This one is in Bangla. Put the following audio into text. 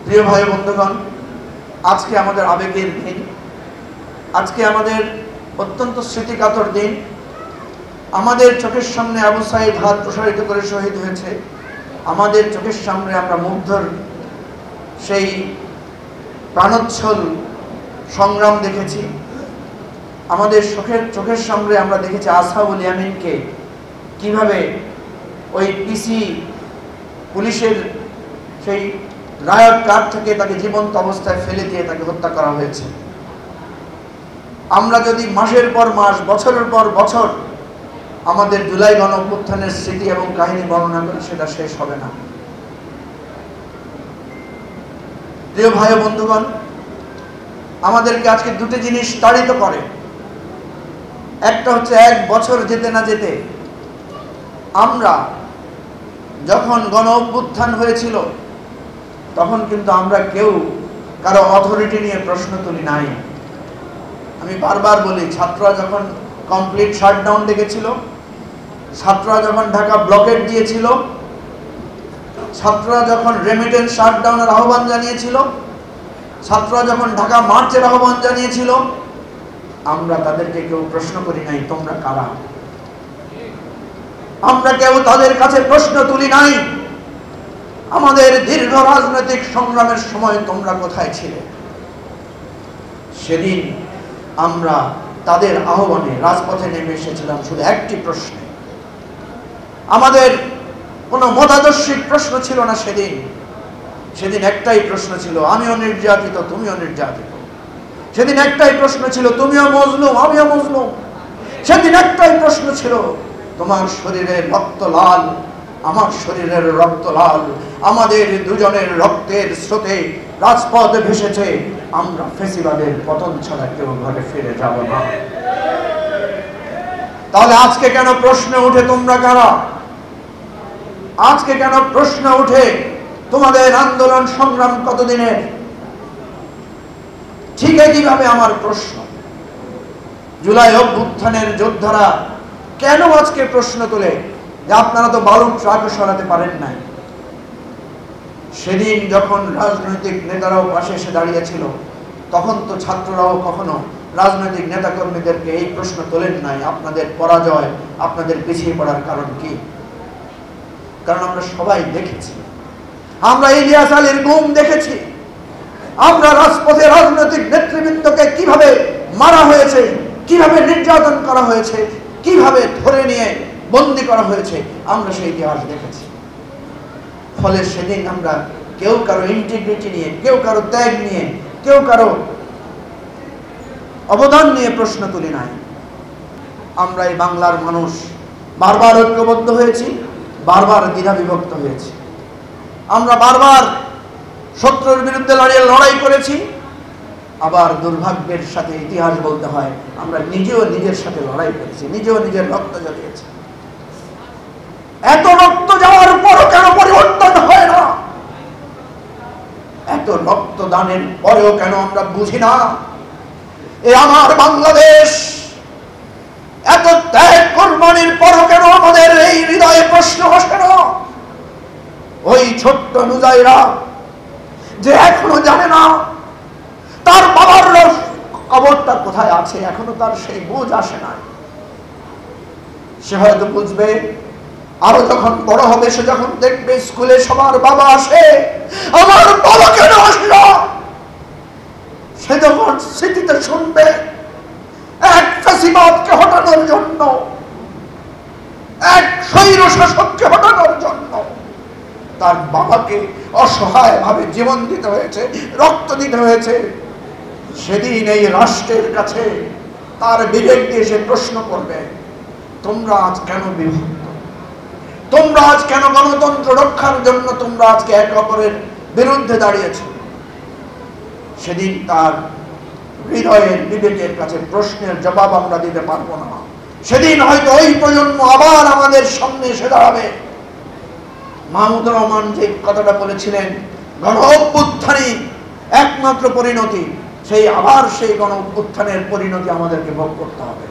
প্রিয় ভাই বন্ধুগণ, আজকে আমাদের আবেগের দিন, আজকে আমাদের অত্যন্ত স্মৃতিকাতর দিন। আমাদের চোখের সামনে আবু সাঈদ হাত প্রসারিত করে শহীদ হয়েছে। আমাদের চোখের সামনে আমরা মুগ্ধর সেই প্রাণোচ্ছল সংগ্রাম দেখেছি। আমাদের চোখের সামনে আমরা দেখেছি আসহাবুল ইয়ামিনকে কিভাবে ওই পিসি পুলিশের সেই রায়ট কার থেকে তাকে জীবন্ত অবস্থায় ফেলে দিয়ে তাকে হত্যা করা হয়েছে। আমরা যদি মাসের পর মাস, বছরের পর বছর আমাদের জুলাই গণ অভ্যুত্থানের স্মৃতি এবং কাহিনী বর্ণনা করি, সেটা শেষ হবে না। প্রিয় ভাই ও বন্ধুগণ, আমাদেরকে আজকে দুটি জিনিস তাড়িত করে। একটা হচ্ছে, এক বছর যেতে না যেতে আমরা যখন গণ অভ্যুত্থান হয়েছিল তখন কিন্তু আমরা কেউ কারো অথরিটি নিয়ে প্রশ্ন তুলি নাই। আমি বারবার বলি, ছাত্ররা যখন কমপ্লিট শাটডাউন ডেকেছিল, ছাত্ররা যখন ঢাকা ব্লকেট দিয়েছিল, ছাত্ররা যখন রেমিটেন্স শাটডাউনের আহ্বান জানিয়েছিল, ছাত্ররা যখন ঢাকা মার্চের আহ্বান জানিয়েছিল, আমরা তাদেরকে কেউ প্রশ্ন করি নাই তোমরা কারা। আমরা কেউ তাদের কাছে প্রশ্ন তুলি নাই আমাদের দীর্ঘ রাজনৈতিক সংগ্রামের সময় তোমরা কোথায় ছিলে। সেদিন আমরা তাদের আহ্বানে রাজপথে নেমে এসেছিলাম শুধু একটি প্রশ্নে। আমাদের কোনো মতাদর্শিক প্রশ্ন ছিল না। সেদিন একটাই প্রশ্ন ছিল, আমিও নির্যাতিত তুমিও নির্যাতিত। সেদিন একটাই প্রশ্ন ছিল, তুমিও মজলুম আমিও মজলুম। সেদিন একটাই প্রশ্ন ছিল, তোমার শরীরের রক্ত লাল আমার শরীরের রক্ত লাল, আমাদের দুজনের রক্তের স্রোতে রাজপথ ভেসেছে, আমরা ফেসিবাদের পতন ছাড়া কেউ ঘরে ফিরে যাব না। তাহলে আজকে কেন প্রশ্ন উঠে তোমরা কারা? আজকে কেন প্রশ্ন উঠে তোমাদের আন্দোলন সংগ্রাম কতদিনের? ঠিক একইভাবে আমার প্রশ্ন, জুলাই অভ্যুত্থানের যোদ্ধারা কেন আজকে প্রশ্ন তোলে যে আপনারা তো বালুর ট্রাকও সরাতে পারেন নাই? সেদিন যখন রাজনৈতিক নেতারাও পাশে এসে দাঁড়িয়েছিল, তখন তো ছাত্ররাও কখনো রাজনৈতিক নেতাকর্মীদেরকে এই প্রশ্ন তোলেন নাই, আপনাদের পরাজয়, আপনাদের পিছিয়ে পড়ার কারণ কি? কারণ আমরা সবাই দেখেছি, আমরা ইলিয়াস আলীর গুম দেখেছি, আমরা রাজপথে রাজনৈতিক নেতৃবৃন্দকে কিভাবে মারা হয়েছে, কিভাবে নির্যাতন করা হয়েছে, কিভাবে ধরে নিয়ে বন্দী করা হয়েছে, আমরা সেই ইতিহাস দেখেছি। ফলে সেদিন আমরা কেউ কারো ইন্টিগ্রিটি নিয়ে, কেউ কারো ত্যাগ নিয়ে, কেউ কারো অবদান নিয়ে প্রশ্ন তুলি নাই। আমরা এই বাংলার মানুষ বারবার ঐক্যবদ্ধ হয়েছি, বারবার দ্বিধা বিভক্ত হয়েছি। আমরা বারবার শত্রুর বিরুদ্ধে লড়াই করেছি, আবার দুর্ভাগ্যের সাথে ইতিহাস বলতে হয় আমরা নিজেও নিজের সাথে লড়াই করেছি, নিজেও নিজের রক্ত ঝরিয়েছি। এত রক্ত যাওয়ার পরও কেন পরিবর্তন হয় না? এত রক্তদানের পরেও কেন আমরা বুঝি না এ আমার বাংলাদেশ? এত ত্যাগ কোরবানির পরও কেন আমাদের এই হৃদয়ে প্রশ্ন আসে না? ওই ছোট্ট নুজাইরা যে এখনো জানে না তার বাবার কবরটা কোথায় আছে, এখনো তার সেই বুঝ আসে না। সে হয়তো বুঝবে, আরো যখন বড় হবে, সে যখন দেখবে স্কুলে সবার বাবা আসে, আমার বাবা কেন আসলো? সে যখন স্মৃতিতে শুনবে এক ফ্যাসিবাদকে হটানোর জন্য, এক স্বৈর শাসককে হটানোর জন্য তার বাবাকে অসহায় ভাবে জীবন দিতে হয়েছে, রক্ত দিতে হয়েছে, সেদিন এই রাষ্ট্রের কাছে তার বিবেক দিয়ে সে প্রশ্ন করবে, তোমরা আজ কেন বিভক্ত? তোমরা আজ কেন গণতন্ত্র রক্ষার জন্য তোমরা আজকে একে অপরের বিরুদ্ধে দাঁড়িয়েছ? সেদিন তার হৃদয়ের বিবেকের কাছে প্রশ্নের জবাব আমরা দিতে পারবো না। সেদিন হয়তো ওই প্রজন্ম আবার আমাদের সামনে এসে দাঁড়াবে। মাহমুদুর রহমান যে কথাটা বলেছিলেন, গণ অভ্যুত্থানই একমাত্র পরিণতি, সেই আবার সেই গণ অভ্যুত্থানের পরিণতি আমাদেরকে ভোগ করতে হবে।